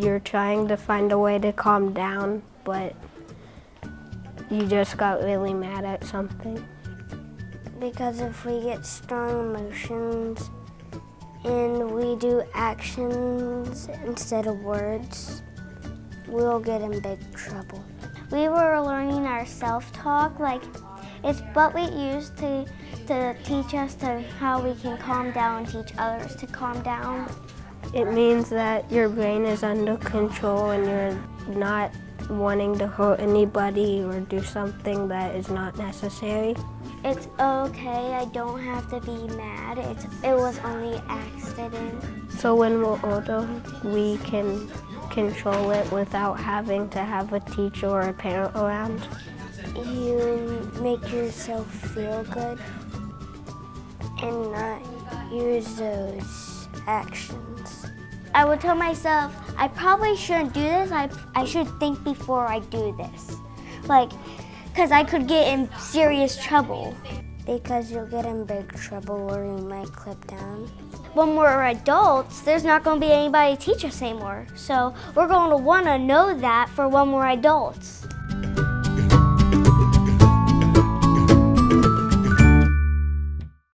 you're trying to find a way to calm down, but you just got really mad at something. Because if we get strong emotions and we do actions instead of words, we'll get in big trouble. We were learning our self-talk, like it's what we use to teach us to how we can calm down and teach others to calm down. It means that your brain is under control and you're not wanting to hurt anybody or do something that is not necessary. It's okay, I don't have to be mad. It was only an accident. So when we're older, we can control it without having to have a teacher or a parent around. You make yourself feel good and not use those actions. I would tell myself, I probably shouldn't do this. I should think before I do this. Because I could get in serious trouble. Because you'll get in big trouble or you might clip down. When we're adults, there's not going to be anybody to teach us anymore. So we're going to want to know that for when we're adults.